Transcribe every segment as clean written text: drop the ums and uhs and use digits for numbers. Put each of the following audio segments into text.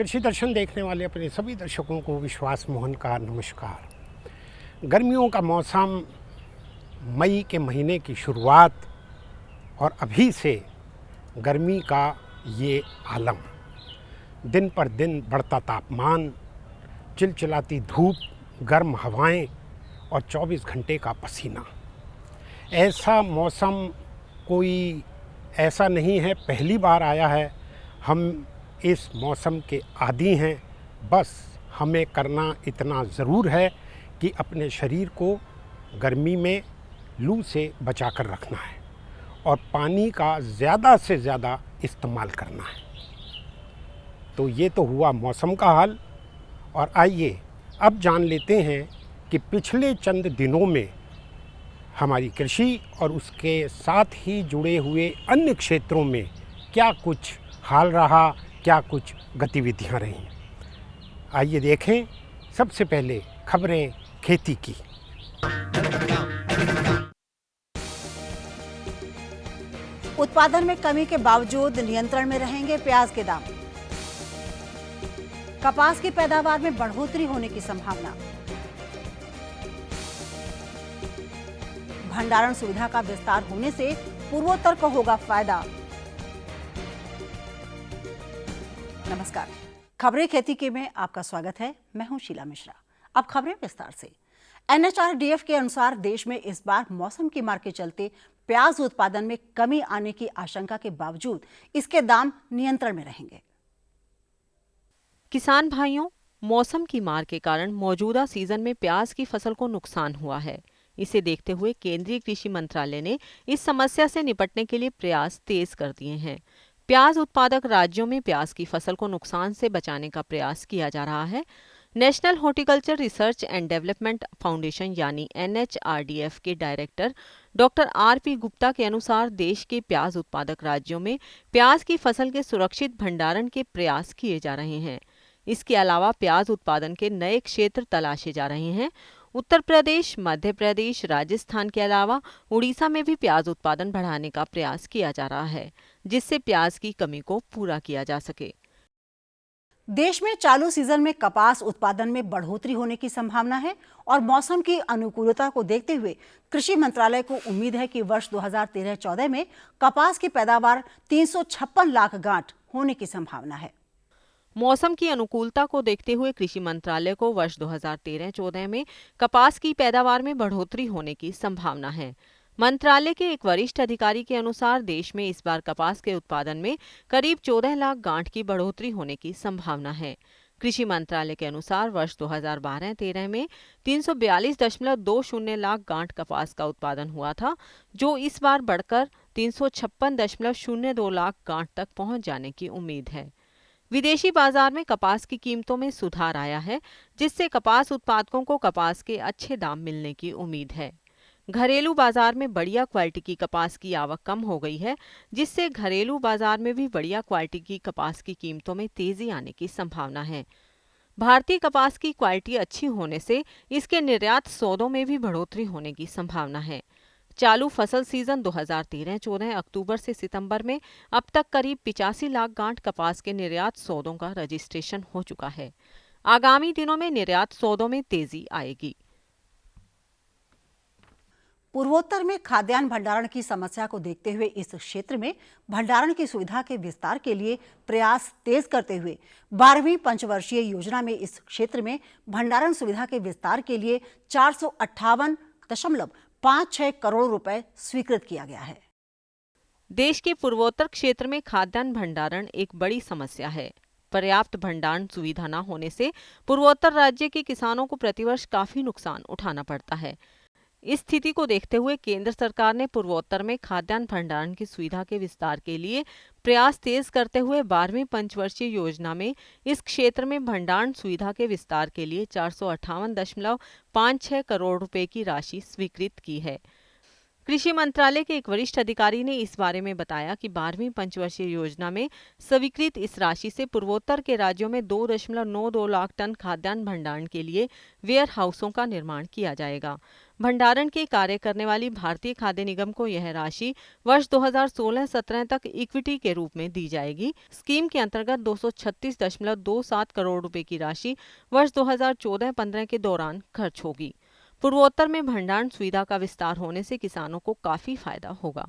कृषि दर्शन देखने वाले अपने सभी दर्शकों को विश्वास मोहन का नमस्कार। गर्मियों का मौसम, मई के महीने की शुरुआत और अभी से गर्मी का ये आलम, दिन पर दिन बढ़ता तापमान, चिलचिलाती धूप, गर्म हवाएं और 24 घंटे का पसीना। ऐसा मौसम कोई ऐसा नहीं है पहली बार आया है। हम इस मौसम के आदी हैं। बस हमें करना इतना ज़रूर है कि अपने शरीर को गर्मी में लू से बचा कर रखना है और पानी का ज़्यादा से ज़्यादा इस्तेमाल करना है। तो ये तो हुआ मौसम का हाल। और आइए अब जान लेते हैं कि पिछले चंद दिनों में हमारी कृषि और उसके साथ ही जुड़े हुए अन्य क्षेत्रों में क्या कुछ हाल रहा, क्या कुछ गतिविधियां रहीं। आइए देखें सबसे पहले खबरें खेती की। उत्पादन में कमी के बावजूद नियंत्रण में रहेंगे प्याज के दाम। कपास की पैदावार में बढ़ोतरी होने की संभावना। भंडारण सुविधा का विस्तार होने से पूर्वोत्तर को होगा फायदा। नमस्कार, खबरें खेती के में आपका स्वागत है। मैं हूं शीला मिश्रा। अब खबरें विस्तार से। NHRDF के अनुसार देश में इस बार मौसम की मार के चलते प्याज उत्पादन में कमी आने की आशंका के बावजूद इसके दाम नियंत्रण में रहेंगे। किसान भाइयों, मौसम की मार के कारण मौजूदा सीजन में प्याज की फसल को नुकसान हुआ है। इसे देखते हुए केंद्रीय कृषि मंत्रालय ने इस समस्या से निपटने के लिए प्रयास तेज कर दिए हैं। प्याज उत्पादक राज्यों में प्याज की फसल को नुकसान से बचाने का प्रयास किया जा रहा है। National horticulture research and development foundation यानी NHRDF के डायरेक्टर डॉक्टर RP गुप्ता के अनुसार देश के प्याज उत्पादक राज्यों में प्याज की फसल के सुरक्षित भंडारण के प्रयास किए जा रहे हैं। इसके अलावा प्याज उत्पादन के नए क्षेत्र तलाशे जा रहे हैं। उत्तर प्रदेश, मध्य प्रदेश, राजस्थान के अलावा उड़ीसा में भी प्याज उत्पादन बढ़ाने का प्रयास किया जा रहा है, जिससे प्याज की कमी को पूरा किया जा सके। देश में चालू सीजन में कपास उत्पादन में बढ़ोतरी होने की संभावना है और मौसम की अनुकूलता को देखते हुए कृषि मंत्रालय को उम्मीद है कि वर्ष 2013-14 में कपास की पैदावार 356 लाख गांठ होने की संभावना है। मौसम की अनुकूलता को देखते हुए कृषि मंत्रालय को वर्ष 2013-14 में कपास की पैदावार में बढ़ोतरी होने की संभावना है। मंत्रालय के एक वरिष्ठ अधिकारी के अनुसार देश में इस बार कपास के उत्पादन में करीब 14 लाख गांठ की बढ़ोतरी होने की संभावना है। कृषि मंत्रालय के अनुसार वर्ष 2012-13 में 342.20 लाख गांठ कपास का उत्पादन हुआ था, जो इस बार बढ़कर 356.02 लाख गांठ तक पहुंच जाने की उम्मीद है। विदेशी बाजार में कपास की कीमतों में सुधार आया है, जिससे कपास उत्पादकों को कपास के अच्छे दाम मिलने की उम्मीद है। घरेलू बाजार में बढ़िया क्वालिटी की कपास की आवक कम हो गई है, जिससे घरेलू बाजार में भी बढ़िया क्वालिटी की कपास की कीमतों में तेजी आने की संभावना है। भारतीय कपास की क्वालिटी अच्छी होने से इसके निर्यात सौदों में भी बढ़ोतरी होने की संभावना है। चालू फसल सीजन 2013-14 अक्टूबर से सितंबर में अब तक करीब 85 लाख गांठ कपास के निर्यात सौदों का रजिस्ट्रेशन हो चुका है। आगामी दिनों में निर्यात सौदों में तेजी आएगी। पूर्वोत्तर में खाद्यान्न भंडारण की समस्या को देखते हुए इस क्षेत्र में भंडारण की सुविधा के विस्तार के लिए प्रयास तेज करते हुए 12वीं पंचवर्षीय योजना में इस क्षेत्र में भंडारण सुविधा के विस्तार के लिए 458.56 करोड़ रुपए स्वीकृत किया गया है। देश के पूर्वोत्तर क्षेत्र में खाद्यान्न भंडारण एक बड़ी समस्या है। पर्याप्त भंडारण सुविधा न होने से पूर्वोत्तर राज्य के किसानों को प्रतिवर्ष काफी नुकसान उठाना पड़ता है। इस स्थिति को देखते हुए केंद्र सरकार ने पूर्वोत्तर में खाद्यान्न भंडारण की सुविधा के विस्तार के लिए प्रयास तेज करते हुए 12वीं पंचवर्षीय योजना में इस क्षेत्र में भंडारण सुविधा के विस्तार के लिए 458.56 करोड़ रुपए की राशि स्वीकृत की है। कृषि मंत्रालय के एक वरिष्ठ अधिकारी ने इस बारे में बताया कि 12वीं पंचवर्षीय योजना में स्वीकृत इस राशि से पूर्वोत्तर के राज्यों में 2.92 लाख टन खाद्यान्न भंडारण के लिए वेयर हाउसों का निर्माण किया जाएगा। भंडारण के कार्य करने वाली भारतीय खाद्य निगम को यह राशि वर्ष 2016-17 तक इक्विटी के रूप में दी जाएगी। स्कीम के अंतर्गत 236.27 करोड़ रुपए की राशि वर्ष 2014-15 के दौरान खर्च होगी। पूर्वोत्तर में भंडारण सुविधा का विस्तार होने से किसानों को काफी फायदा होगा।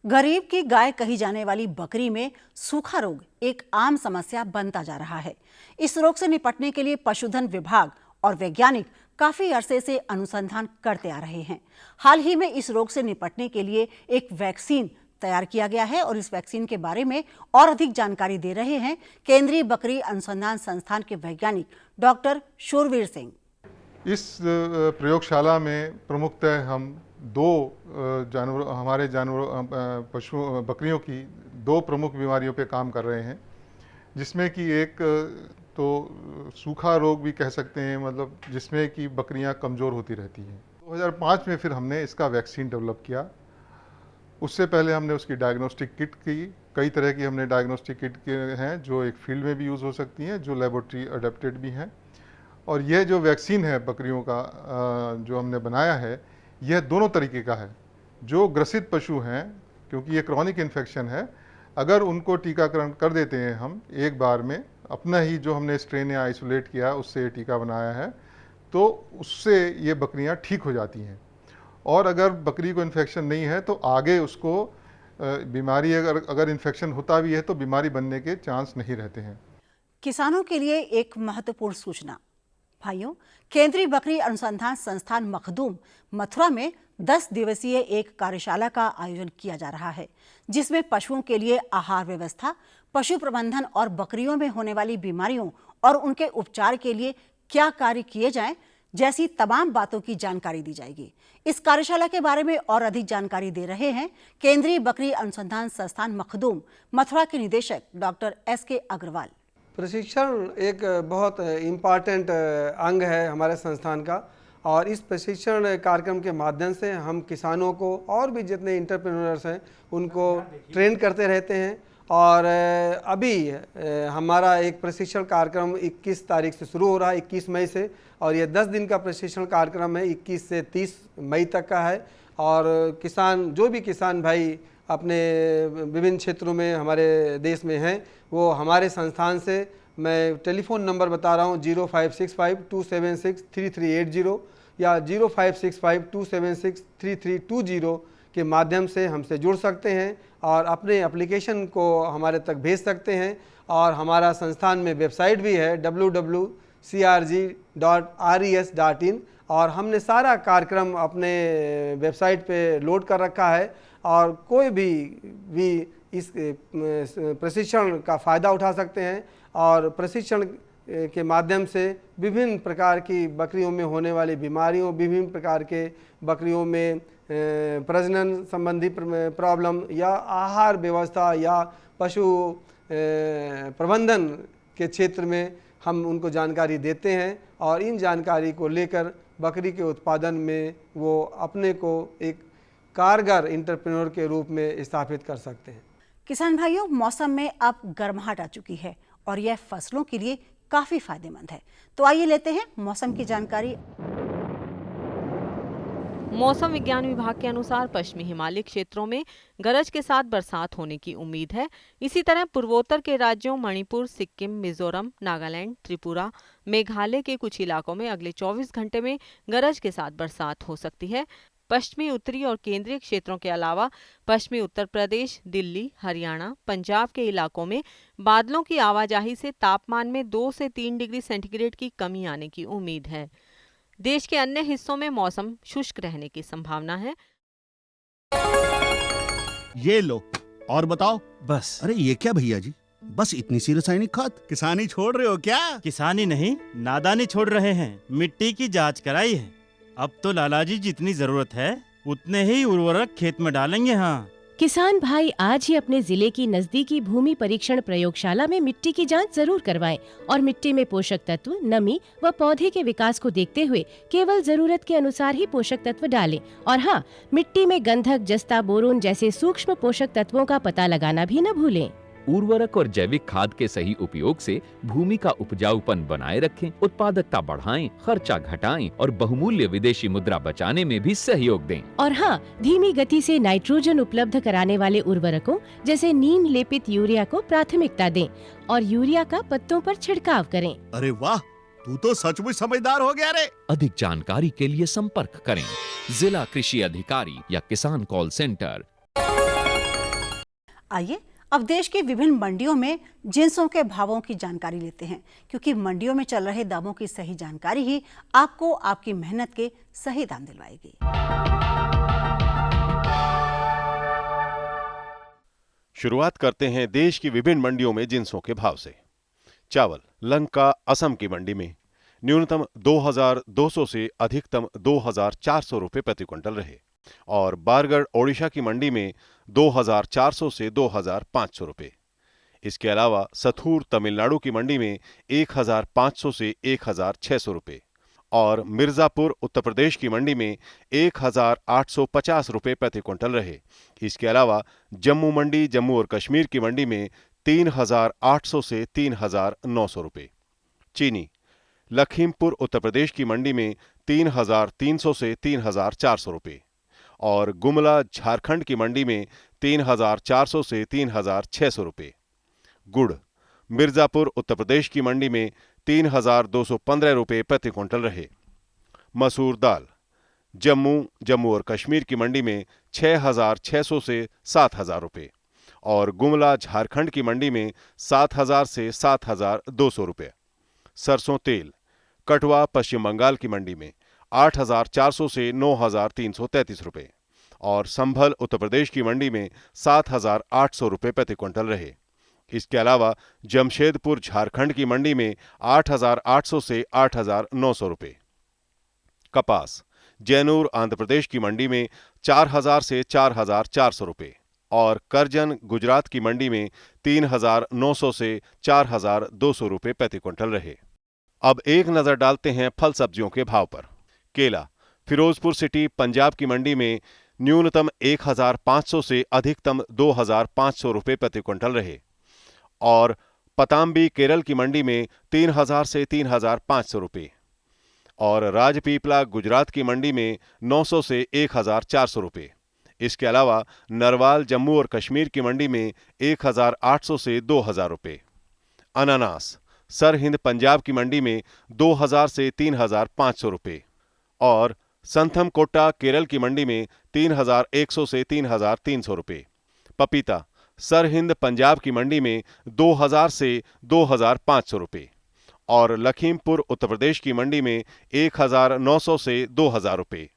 गरीब की गाय कही जाने वाली बकरी में सूखा रोग एक आम समस्या बनता जा रहा है। इस रोग से निपटने के लिए पशुधन विभाग और वैज्ञानिक काफी अरसे से अनुसंधान करते आ रहे हैं। हाल ही में इस रोग से निपटने के लिए एक वैक्सीन तैयार किया गया है और इस वैक्सीन के बारे में और अधिक जानकारी दे रहे हैं केंद्रीय बकरी अनुसंधान संस्थान के वैज्ञानिक डॉक्टर शूरवीर सिंह। इस प्रयोगशाला में प्रमुखतः हम हमारे पशुओं बकरियों की 2 प्रमुख बीमारियों पे काम कर रहे हैं, जिसमें कि एक तो सूखा रोग भी कह सकते हैं, मतलब जिसमें कि बकरियां कमज़ोर होती रहती हैं। 2005 में फिर हमने इसका वैक्सीन डेवलप किया। उससे पहले हमने उसकी डायग्नोस्टिक किट की, कई तरह की हमने डायग्नोस्टिक किट हैं जो एक फील्ड में भी यूज़ हो सकती हैं, जो लेबोरेटरी अडेप्टेड भी हैं। और यह जो वैक्सीन है बकरियों का जो हमने बनाया है, यह दोनों तरीके का है। जो ग्रसित पशु हैं, क्योंकि ये क्रॉनिक इन्फेक्शन है, अगर उनको टीकाकरण कर देते हैं हम एक बार में, अपना ही जो हमने स्ट्रेन या आइसोलेट किया उससे ये टीका बनाया है, तो उससे ये बकरियां ठीक हो जाती हैं। और अगर बकरी को इन्फेक्शन नहीं है तो आगे उसको बीमारी अगर इन्फेक्शन होता भी है तो बीमारी बनने के चांस नहीं रहते हैं। किसानों के लिए एक महत्वपूर्ण सूचना। भाइयों, केंद्रीय बकरी अनुसंधान संस्थान मखदूम मथुरा में 10 दिवसीय एक कार्यशाला का आयोजन किया जा रहा है, जिसमें पशुओं के लिए आहार व्यवस्था, पशु प्रबंधन और बकरियों में होने वाली बीमारियों और उनके उपचार के लिए क्या कार्य किए जाएं जैसी तमाम बातों की जानकारी दी जाएगी। इस कार्यशाला के बारे में और अधिक जानकारी दे रहे हैं केंद्रीय बकरी अनुसंधान संस्थान मखदूम मथुरा के निदेशक डॉक्टर SK अग्रवाल। प्रशिक्षण एक बहुत इम्पॉर्टेंट अंग है हमारे संस्थान का, और इस प्रशिक्षण कार्यक्रम के माध्यम से हम किसानों को और भी जितने एंटरप्रेन्योर्स हैं उनको ट्रेन करते रहते हैं। और अभी हमारा एक प्रशिक्षण कार्यक्रम 21 तारीख से शुरू हो रहा है, 21 मई से, और ये 10 दिन का प्रशिक्षण कार्यक्रम है, 21 से 30 मई तक का है। और किसान, जो भी किसान भाई अपने विभिन्न क्षेत्रों में हमारे देश में हैं, वो हमारे संस्थान से, मैं टेलीफोन नंबर बता रहा हूँ 0565-276-3380 या 0565-276-3320 के माध्यम से हमसे जुड़ सकते हैं और अपने एप्लीकेशन को हमारे तक भेज सकते हैं। और हमारा संस्थान में वेबसाइट भी है www.crg.res.in, और हमने सारा कार्यक्रम अपने वेबसाइट पे लोड कर रखा है, और कोई भी इस प्रशिक्षण का फ़ायदा उठा सकते हैं। और प्रशिक्षण के माध्यम से विभिन्न प्रकार की बकरियों में होने वाली बीमारियों, विभिन्न प्रकार के बकरियों में प्रजनन संबंधी प्रॉब्लम या आहार व्यवस्था या पशु प्रबंधन के क्षेत्र में हम उनको जानकारी देते हैं, और इन जानकारी को लेकर बकरी के उत्पादन में वो अपने को एक कारगर एंटरप्रेन्योर के रूप में स्थापित कर सकते हैं। किसान भाइयों, मौसम में अब गर्माहट आ चुकी है और यह फसलों के लिए काफी फायदेमंद है। तो आइए लेते हैं मौसम की जानकारी। मौसम विज्ञान विभाग के अनुसार पश्चिमी हिमालय क्षेत्रों में गरज के साथ बरसात होने की उम्मीद है। इसी तरह पूर्वोत्तर के राज्यों मणिपुर, सिक्किम, मिजोरम, नागालैंड, त्रिपुरा, मेघालय के कुछ इलाकों में अगले 24 घंटे में गरज के साथ बरसात हो सकती है। पश्चिमी, उत्तरी और केंद्रीय क्षेत्रों के अलावा पश्चिमी उत्तर प्रदेश, दिल्ली, हरियाणा, पंजाब के इलाकों में बादलों की आवाजाही से तापमान में 2 से 3 डिग्री सेंटीग्रेड की कमी आने की उम्मीद है। देश के अन्य हिस्सों में मौसम शुष्क रहने की संभावना है। ये लो और बताओ। बस। अरे ये क्या भैया जी, बस इतनी सी रासायनिक खाद? किसानी छोड़ रहे हो क्या? किसानी नहीं, नादानी छोड़ रहे हैं। मिट्टी की जांच कराई है। अब तो लाला जी जितनी जरूरत है उतने ही उर्वरक खेत में डालेंगे। हाँ, किसान भाई आज ही अपने जिले की नजदीकी भूमि परीक्षण प्रयोगशाला में मिट्टी की जांच जरूर करवाएं और मिट्टी में पोषक तत्व, नमी व पौधे के विकास को देखते हुए केवल जरूरत के अनुसार ही पोषक तत्व डालें। और हाँ, मिट्टी में गंधक, जस्ता, बोरोन जैसे सूक्ष्म पोषक तत्वों का पता लगाना भी न भूलें। उर्वरक और जैविक खाद के सही उपयोग से भूमि का उपजाऊपन बनाए रखें, उत्पादकता बढ़ाएं, खर्चा घटाएं और बहुमूल्य विदेशी मुद्रा बचाने में भी सहयोग दें। और हाँ, धीमी गति से नाइट्रोजन उपलब्ध कराने वाले उर्वरकों जैसे नीम लेपित यूरिया को प्राथमिकता दें और यूरिया का पत्तों पर छिड़काव करें। अरे वाह, तू तो सचमुच समझदार हो गया रे। अधिक जानकारी के लिए संपर्क करें जिला कृषि अधिकारी या किसान कॉल सेंटर। आइए अब देश की विभिन्न मंडियों में जिंसों के भावों की जानकारी लेते हैं, क्योंकि मंडियों में चल रहे दामों की सही जानकारी ही आपको आपकी मेहनत के सही दाम दिलवाएगी। शुरुआत करते हैं देश की विभिन्न मंडियों में जिंसों के भाव से। चावल लंका असम की मंडी में न्यूनतम 2200 से अधिकतम 2400 रुपये प्रति क्विंटल रहे और बारगढ़ ओडिशा की मंडी में 2400 से 2500 रुपये। इसके अलावा सथूर तमिलनाडु की मंडी में 1500 से 1600 रुपये और मिर्जापुर उत्तर प्रदेश की मंडी में 1850 रुपये प्रति क्विंटल रहे। इसके अलावा जम्मू मंडी जम्मू और कश्मीर की मंडी में 3800 से 3900 रुपये। चीनी लखीमपुर उत्तर प्रदेश की मंडी में 3300 से 3400 रुपये और गुमला झारखंड की मंडी में 3400 से 3600 रुपये। गुड़ मिर्जापुर उत्तर प्रदेश की मंडी में 3215 रुपये प्रति क्विंटल रहे। मसूर दाल जम्मू और कश्मीर की मंडी में 6600 से 7000 रुपये और गुमला झारखंड की मंडी में 7000 से 7200 रुपये। सरसों तेल कटवा पश्चिम बंगाल की मंडी में 8400 से 9333 रुपये और संभल उत्तर प्रदेश की मंडी में 7800 रुपये प्रति क्विंटल रहे। इसके अलावा जमशेदपुर झारखंड की मंडी में 8800 से 8900 रुपये। कपास जैनूर आंध्र प्रदेश की मंडी में 4000 से 4400 रुपये और करजन गुजरात की मंडी में 3900 से 4200 रुपये प्रति क्विंटल रहे। अब एक नजर डालते हैं फल सब्जियों के भाव पर। केला फिरोजपुर सिटी पंजाब की मंडी में न्यूनतम 1500 से अधिकतम 2500 रुपये प्रति क्विंटल रहे और पताम्बी केरल की मंडी में 3000 से 3500 रुपये और राजपीपला गुजरात की मंडी में 900 से 1400 रुपये। इसके अलावा नरवाल जम्मू और कश्मीर की मंडी में 1800 से 2000 रुपये। अनानास सरहिंद पंजाब की मंडी में 2000 से 3500 रुपये और संथम कोट्टा केरल की मंडी में 3100 से 3300 रुपये। पपीता सरहिंद पंजाब की मंडी में 2000 से 2500 रुपये और लखीमपुर उत्तर प्रदेश की मंडी में 1900 से 2000 रुपये।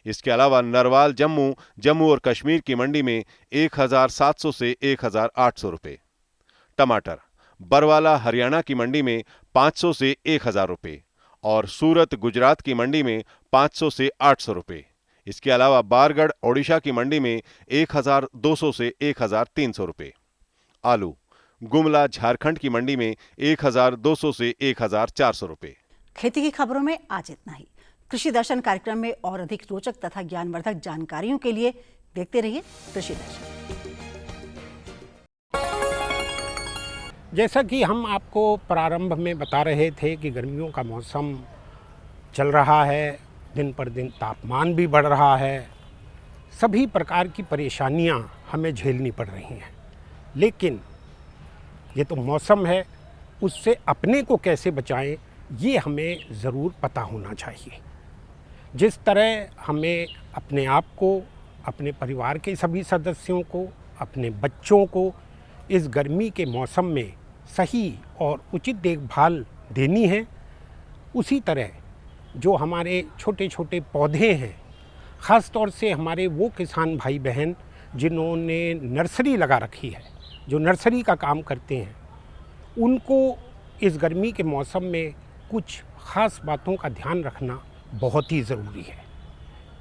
इसके अलावा नरवाल जम्मू और कश्मीर की मंडी में 1700 से 1800 रुपये। टमाटर बरवाला हरियाणा की मंडी में 500 से 1000 रुपये और सूरत गुजरात की मंडी में 500 से 800 रुपये। इसके अलावा बारगढ़ ओडिशा की मंडी में 1200 से 1300 रुपये। आलू गुमला झारखंड की मंडी में 1200 से 1400 रुपये। खेती की खबरों में आज इतना ही। कृषि दर्शन कार्यक्रम में और अधिक रोचक तथा ज्ञानवर्धक जानकारियों के लिए देखते रहिए कृषि दर्शन। जैसा कि हम आपको प्रारंभ में बता रहे थे कि गर्मियों का मौसम चल रहा है, दिन पर दिन तापमान भी बढ़ रहा है, सभी प्रकार की परेशानियां हमें झेलनी पड़ रही हैं। लेकिन ये तो मौसम है, उससे अपने को कैसे बचाएं ये हमें ज़रूर पता होना चाहिए। जिस तरह हमें अपने आप को, अपने परिवार के सभी सदस्यों को, अपने बच्चों को इस गर्मी के मौसम में सही और उचित देखभाल देनी है, उसी तरह जो हमारे छोटे छोटे पौधे हैं, ख़ास तौर से हमारे वो किसान भाई बहन जिन्होंने नर्सरी लगा रखी है, जो नर्सरी का काम करते हैं, उनको इस गर्मी के मौसम में कुछ ख़ास बातों का ध्यान रखना बहुत ही ज़रूरी है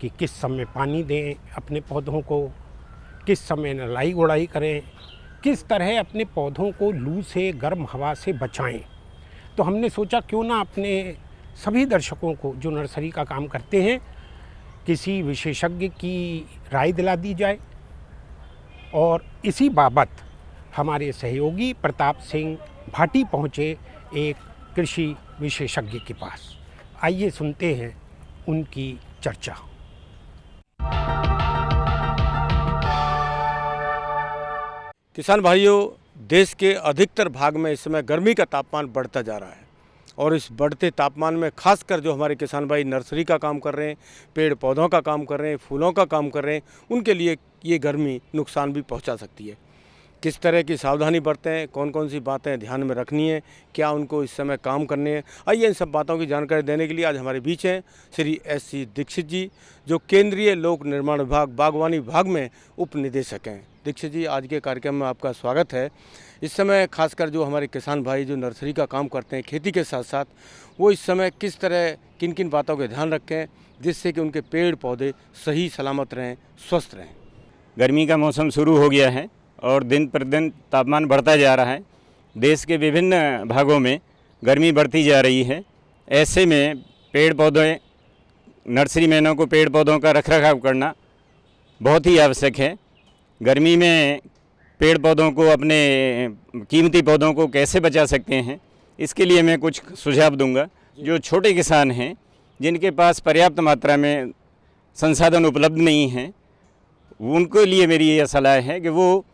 कि किस समय पानी दें अपने पौधों को, किस समय नलाई गुड़ाई करें, किस तरह अपने पौधों को लू से, गर्म हवा से बचाएं। तो हमने सोचा क्यों ना अपने सभी दर्शकों को जो नर्सरी का काम करते हैं किसी विशेषज्ञ की राय दिला दी जाए। और इसी बाबत हमारे सहयोगी प्रताप सिंह भाटी पहुँचे एक कृषि विशेषज्ञ के पास। आइए सुनते हैं उनकी चर्चा। किसान भाइयों, देश के अधिकतर भाग में इस समय गर्मी का तापमान बढ़ता जा रहा है और इस बढ़ते तापमान में खासकर जो हमारे किसान भाई नर्सरी का काम कर रहे हैं, पेड़ पौधों का काम कर रहे हैं, फूलों का काम कर रहे हैं, उनके लिए ये गर्मी नुकसान भी पहुंचा सकती है। किस तरह की सावधानी बरतें, कौन कौन सी बातें ध्यान में रखनी है, क्या उनको इस समय काम करने हैं, आइए इन सब बातों की जानकारी देने के लिए आज हमारे बीच हैं श्री S.C. दीक्षित जी, जो केंद्रीय लोक निर्माण विभाग बागवानी विभाग में उप निदेशक हैं। दीक्षित जी, आज के कार्यक्रम में आपका स्वागत है। इस समय खासकर जो हमारे किसान भाई जो नर्सरी का काम करते हैं खेती के साथ साथ, वो इस समय किस तरह किन किन बातों का ध्यान रखें जिससे कि उनके पेड़ पौधे सही सलामत रहें, स्वस्थ रहें। गर्मी का मौसम शुरू हो गया है और दिन पर दिन तापमान बढ़ता जा रहा है। देश के विभिन्न भागों में गर्मी बढ़ती जा रही है। ऐसे में पेड़ पौधे, नर्सरी मैनों को पेड़ पौधों का रखरखाव करना बहुत ही आवश्यक है। गर्मी में पेड़ पौधों को, अपने कीमती पौधों को कैसे बचा सकते हैं, इसके लिए मैं कुछ सुझाव दूंगा। जो छोटे किसान हैं, जिनके पास पर्याप्त मात्रा में संसाधन उपलब्ध नहीं हैं, उनके लिए मेरी यह सलाह है कि वो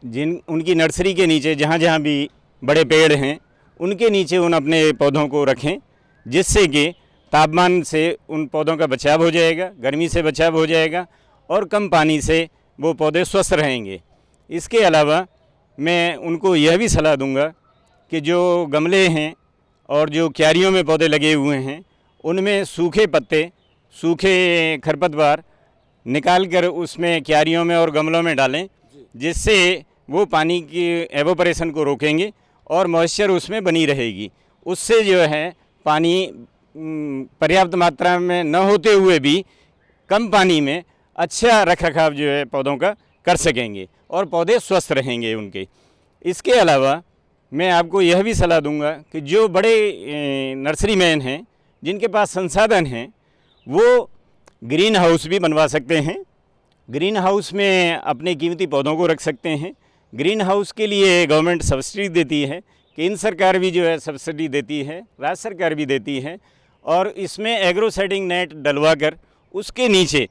उनकी नर्सरी के नीचे जहाँ जहाँ भी बड़े पेड़ हैं, उनके नीचे उन अपने पौधों को रखें, जिससे कि तापमान से उन पौधों का बचाव हो जाएगा, गर्मी से बचाव हो जाएगा और कम पानी से वो पौधे स्वस्थ रहेंगे। इसके अलावा मैं उनको यह भी सलाह दूंगा कि जो गमले हैं और जो क्यारियों में पौधे लगे हुए हैं, उनमें सूखे पत्ते, सूखे खरपतवार निकाल कर उसमें क्यारियों में और गमलों में डालें, जिससे वो पानी की एवोपरेशन को रोकेंगे और मॉइस्चर उसमें बनी रहेगी। उससे जो है पानी पर्याप्त मात्रा में न होते हुए भी कम पानी में अच्छा रखरखाव जो है पौधों का कर सकेंगे और पौधे स्वस्थ रहेंगे उनके। इसके अलावा मैं आपको यह भी सलाह दूंगा कि जो बड़े नर्सरी मैन हैं, जिनके पास संसाधन हैं, वो ग्रीन हाउस भी बनवा सकते हैं। ग्रीन हाउस में अपने कीमती पौधों को रख सकते हैं। ग्रीन हाउस के लिए गवर्नमेंट सब्सिडी देती है, केंद्र सरकार भी जो है सब्सिडी देती है, राज्य सरकार भी देती है, और इसमें एग्रोसेटिंग नेट डलवा कर उसके नीचे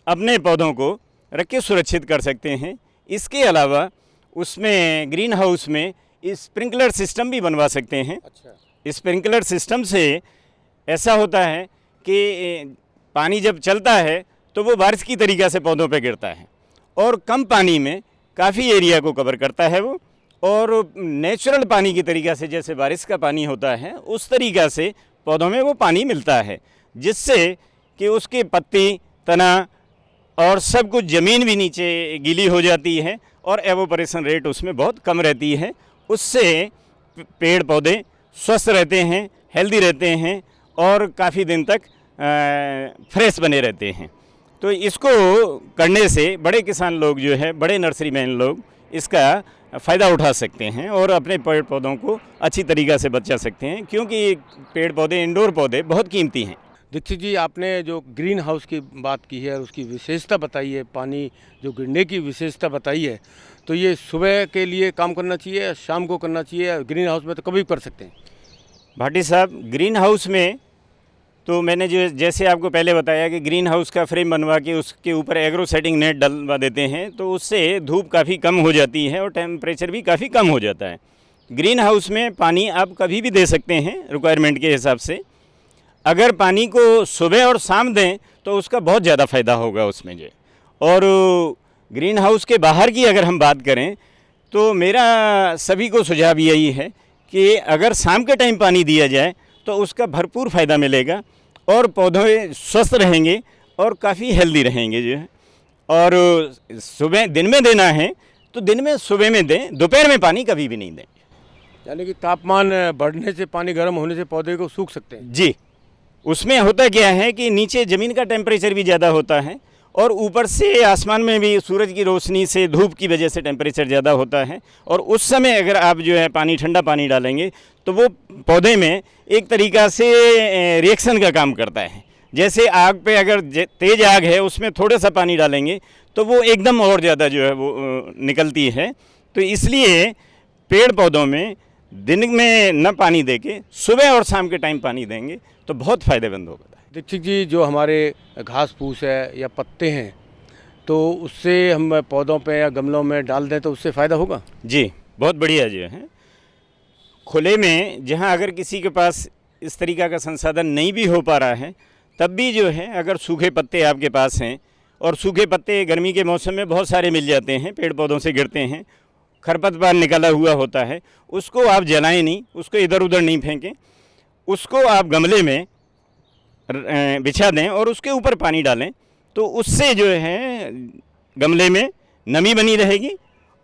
अपने पौधों को रख के सुरक्षित कर सकते हैं। इसके अलावा उसमें ग्रीन हाउस में स्प्रिंकलर सिस्टम भी बनवा सकते हैं। स्प्रिंकलर सिस्टम से ऐसा होता है कि पानी जब चलता है तो वो बारिश की तरीक़ा से पौधों पे गिरता है और कम पानी में काफ़ी एरिया को कवर करता है वो, और नेचुरल पानी की तरीक़ा से, जैसे बारिश का पानी होता है उस तरीक़ा से पौधों में वो पानी मिलता है, जिससे कि उसकी पत्ती, तना और सब कुछ ज़मीन भी नीचे गीली हो जाती है और एवोपरेशन रेट उसमें बहुत कम रहती है। उससे पेड़ पौधे स्वस्थ रहते हैं, हेल्दी रहते हैं और काफ़ी दिन तक फ्रेश बने रहते हैं। तो इसको करने से बड़े किसान लोग जो है, बड़े नर्सरी मैन लोग इसका फ़ायदा उठा सकते हैं और अपने पेड़ पौधों को अच्छी तरीक़ा से बचा सकते हैं, क्योंकि पेड़ पौधे, इंडोर पौधे बहुत कीमती हैं। दीक्षित जी, आपने जो ग्रीन हाउस की बात की है और उसकी विशेषता बताई है, पानी जो गिरने की विशेषता बताई है, तो ये सुबह के लिए काम करना चाहिए, शाम को करना चाहिए? ग्रीन हाउस में तो कभी कर सकते हैं। भाटी साहब, ग्रीन हाउस में तो मैंने जो जैसे आपको पहले बताया कि ग्रीन हाउस का फ्रेम बनवा के उसके ऊपर एग्रो सेटिंग नेट डलवा देते हैं, तो उससे धूप काफ़ी कम हो जाती है और टेम्परेचर भी काफ़ी कम हो जाता है। ग्रीन हाउस में पानी आप कभी भी दे सकते हैं रिक्वायरमेंट के हिसाब से। अगर पानी को सुबह और शाम दें तो उसका बहुत ज़्यादा फ़ायदा होगा उसमें जो। और ग्रीन हाउस के बाहर की अगर हम बात करें तो मेरा सभी को सुझाव यही है कि अगर शाम के टाइम पानी दिया जाए तो उसका भरपूर फ़ायदा मिलेगा और पौधे स्वस्थ रहेंगे और काफ़ी हेल्दी रहेंगे जो है। और सुबह दिन में देना है तो दिन में सुबह में दें, दोपहर में पानी कभी भी नहीं दें। यानी कि तापमान बढ़ने से, पानी गर्म होने से पौधे को सूख सकते हैं। जी, उसमें होता क्या है कि नीचे ज़मीन का टेम्परेचर भी ज़्यादा होता है और ऊपर से आसमान में भी सूरज की रोशनी से, धूप की वजह से टेम्परेचर ज़्यादा होता है, और उस समय अगर आप जो है पानी, ठंडा पानी डालेंगे तो वो पौधे में एक तरीक़ा से रिएक्शन का काम करता है। जैसे आग पे अगर तेज़ आग है, उसमें थोड़ा सा पानी डालेंगे तो वो एकदम और ज़्यादा जो है वो निकलती है। तो इसलिए पेड़ पौधों में दिन में न पानी देके सुबह और शाम के टाइम पानी देंगे तो बहुत फ़ायदेमंद होगा। दीक्षित जी, जो हमारे घास फूस है या पत्ते हैं, तो उससे हम पौधों पे या गमलों में डाल दें तो उससे फ़ायदा होगा? जी, बहुत बढ़िया जो है। खुले में जहाँ अगर किसी के पास इस तरीक़ा का संसाधन नहीं भी हो पा रहा है, तब भी जो है अगर सूखे पत्ते आपके पास हैं, और सूखे पत्ते गर्मी के मौसम में बहुत सारे मिल जाते हैं, पेड़ पौधों से गिरते हैं, खरपतवार निकला हुआ होता है, उसको आप जलाएं नहीं, उसको इधर उधर नहीं फेंकें, उसको आप गमले में बिछा दें और उसके ऊपर पानी डालें, तो उससे जो है गमले में नमी बनी रहेगी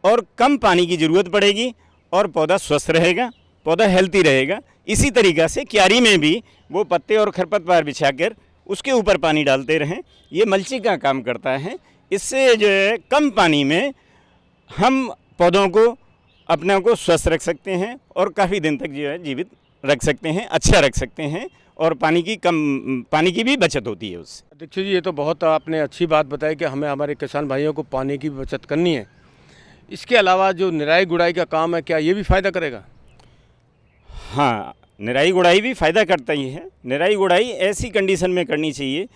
और कम पानी की ज़रूरत पड़ेगी और पौधा स्वस्थ रहेगा, पौधा हेल्थी रहेगा। इसी तरीक़ा से क्यारी में भी वो पत्ते और खरपतवार बिछाकर उसके ऊपर पानी डालते रहें, ये मल्चिंग का काम करता है। इससे जो है कम पानी में हम पौधों को, अपने को स्वस्थ रख सकते हैं और काफ़ी दिन तक जो है जीवित रख सकते हैं, अच्छा रख सकते हैं, और पानी की भी बचत होती है उससे। दीक्षित जी, ये तो बहुत आपने अच्छी बात बताई कि हमें हमारे किसान भाइयों को पानी की भी बचत करनी है। इसके अलावा जो निराई गुड़ाई का काम है, क्या ये भी फ़ायदा करेगा? हाँ, निराई गुड़ाई भी फ़ायदा करता ही है। निराई गुड़ाई ऐसी कंडीशन में करनी चाहिए,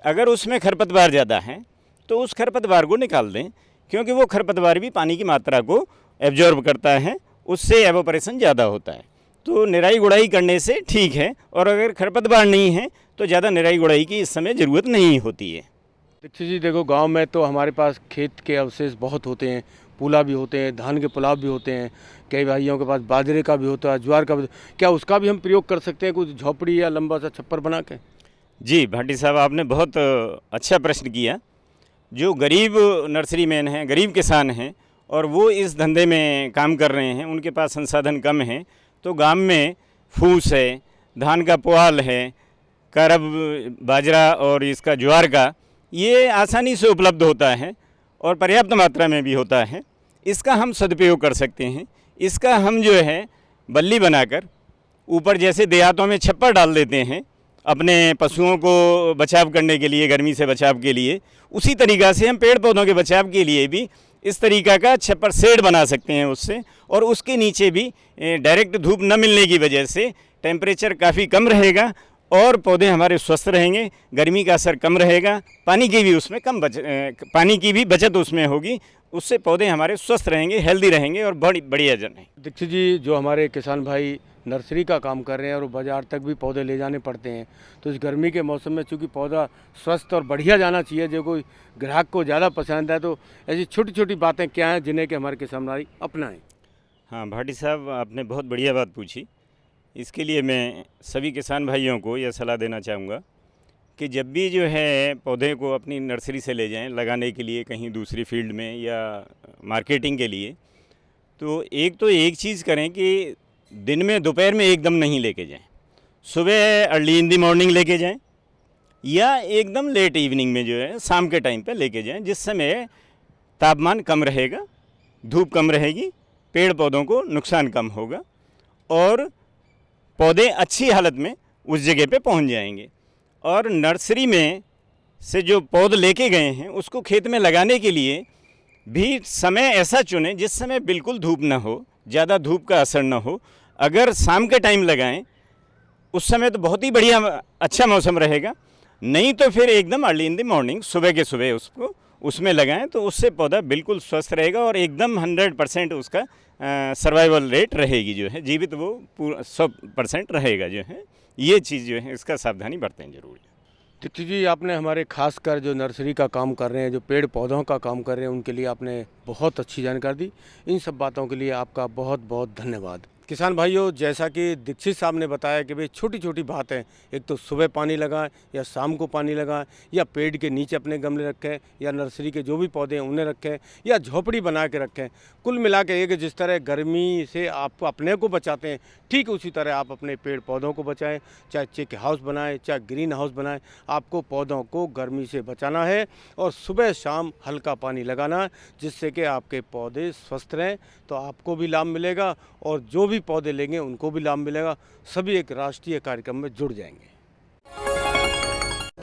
अगर उसमें खरपतवार ज़्यादा है तो उस खरपतवार को निकाल दें, क्योंकि वो खरपतवार भी पानी की मात्रा को एब्जॉर्ब करता है, उससे एवोपरेशन ज़्यादा होता है। तो निराई गुड़ाई करने से ठीक है, और अगर खरपतवार नहीं है तो ज़्यादा निराई गुड़ाई की इस समय ज़रूरत नहीं होती है। दीक्षित जी, देखो गांव में तो हमारे पास खेत के अवशेष बहुत होते हैं, पुला भी होते हैं, धान के पुलाव भी होते हैं, कई भाइयों के पास बाजरे का भी होता है, ज्वार का भी। क्या उसका भी हम प्रयोग कर सकते हैं, कुछ झोपड़ी या लंबा सा छप्पर बना के? जी भाटी साहब, आपने बहुत अच्छा प्रश्न किया। जो गरीब नर्सरी मैन हैं, गरीब किसान हैं, और वो इस धंधे में काम कर रहे हैं, उनके पास संसाधन कम हैं, तो गांव में फूस है, धान का पुआल है, करब, बाजरा और इसका ज्वार का, ये आसानी से उपलब्ध होता है और पर्याप्त मात्रा में भी होता है। इसका हम सदुपयोग कर सकते हैं। इसका हम जो है बल्ली बनाकर ऊपर, जैसे देहातों में छप्पर डाल देते हैं अपने पशुओं को बचाव करने के लिए, गर्मी से बचाव के लिए, उसी तरीक़ा से हम पेड़ पौधों के बचाव के लिए भी इस तरीक़ा का छप्पर शेड बना सकते हैं उससे, और उसके नीचे भी डायरेक्ट धूप न मिलने की वजह से टेम्परेचर काफ़ी कम रहेगा और पौधे हमारे स्वस्थ रहेंगे, गर्मी का असर कम रहेगा, पानी की भी बचत उसमें होगी, उससे पौधे हमारे स्वस्थ रहेंगे, हेल्दी रहेंगे और बढ़िया रहेंगे। दीक्षित जी, जो हमारे किसान भाई नर्सरी का काम कर रहे हैं और बाज़ार तक भी पौधे ले जाने पड़ते हैं, तो इस गर्मी के मौसम में चूँकि पौधा स्वस्थ और बढ़िया जाना चाहिए, जो कोई ग्राहक को ज़्यादा पसंद है, तो ऐसी छोटी छोटी बातें क्या हैं जिन्हें कि हमारे किसान भाई अपनाएं? हाँ भाटी साहब, आपने बहुत बढ़िया बात पूछी। इसके लिए मैं सभी किसान भाइयों को यह सलाह देना चाहूँगा कि जब भी जो है पौधे को अपनी नर्सरी से ले जाएं लगाने के लिए कहीं दूसरी फील्ड में या मार्केटिंग के लिए, तो एक चीज़ करें कि दिन में, दोपहर में एकदम नहीं लेके जाएं, सुबह अर्ली इन दी मॉर्निंग लेके जाएं, या एकदम लेट इवनिंग में जो है शाम के टाइम पे लेके जाएं, जिस समय तापमान कम रहेगा, धूप कम रहेगी, पेड़ पौधों को नुकसान कम होगा और पौधे अच्छी हालत में उस जगह पे पहुंच जाएंगे। और नर्सरी में से जो पौध लेके गए हैं उसको खेत में लगाने के लिए भी समय ऐसा चुनें जिस समय बिल्कुल धूप ना हो, ज़्यादा धूप का असर ना हो। अगर शाम के टाइम लगाएं उस समय तो बहुत ही बढ़िया, अच्छा मौसम रहेगा, नहीं तो फिर एकदम अर्ली इन द मॉर्निंग, सुबह के सुबह उसको उसमें लगाएं, तो उससे पौधा बिल्कुल स्वस्थ रहेगा और एकदम 100% उसका सर्वाइवल रेट रहेगी, जो है जीवित वो 100% रहेगा जो है। ये चीज़ जो है इसका सावधानी बरतें जरूर। दीक्षित जी, आपने हमारे खासकर जो नर्सरी का काम कर रहे हैं, जो पेड़ पौधों का काम कर रहे हैं, उनके लिए आपने बहुत अच्छी जानकारी दी। इन सब बातों के लिए आपका बहुत बहुत धन्यवाद। किसान भाइयों, जैसा कि दीक्षित साहब ने बताया कि भाई छोटी छोटी बातें, एक तो सुबह पानी लगाएं या शाम को पानी लगाएं, या पेड़ के नीचे अपने गमले रखें, या नर्सरी के जो भी पौधे हैं उन्हें रखें, या झोपड़ी बना के रखें। कुल मिला के एक, जिस तरह गर्मी से आप अपने को बचाते हैं, ठीक उसी तरह आप अपने पेड़ पौधों को बचाएं। चाहे चिक हाउस बनाएं, चाहे ग्रीन हाउस बनाएं, आपको पौधों को गर्मी से बचाना है और सुबह शाम हल्का पानी लगाना, जिससे कि आपके पौधे स्वस्थ रहें। तो आपको भी लाभ मिलेगा और जो भी पौधे लेंगे उनको भी लाभ मिलेगा। सभी एक राष्ट्रीय कार्यक्रम में जुड़ जाएंगे।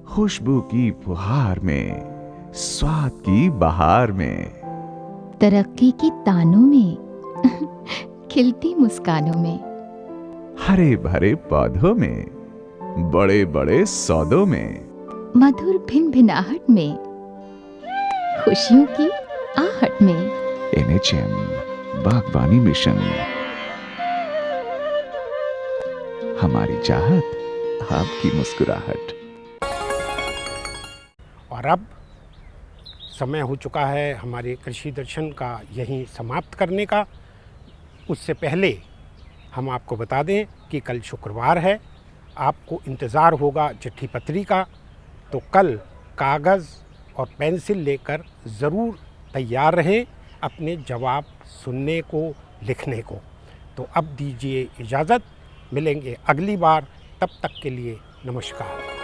खुशबू की फुहार में, स्वाद की बहार में, तरक्की की तानों में, खिलती मुस्कानों में, हरे भरे पौधों में, बड़े बड़े सौदों में, मधुर भिनभिनाहट में, खुशियों की आहट में। NHM बागवानी मिशन, हमारी चाहत, आपकी मुस्कुराहट। और अब समय हो चुका है हमारे कृषि दर्शन का यहीं समाप्त करने का। उससे पहले हम आपको बता दें कि कल शुक्रवार है, आपको इंतज़ार होगा चिट्ठी पत्री का। तो कल कागज़ और पेंसिल लेकर ज़रूर तैयार रहें अपने जवाब सुनने को, लिखने को। तो अब दीजिए इजाज़त, मिलेंगे अगली बार, तब तक के लिए नमस्कार।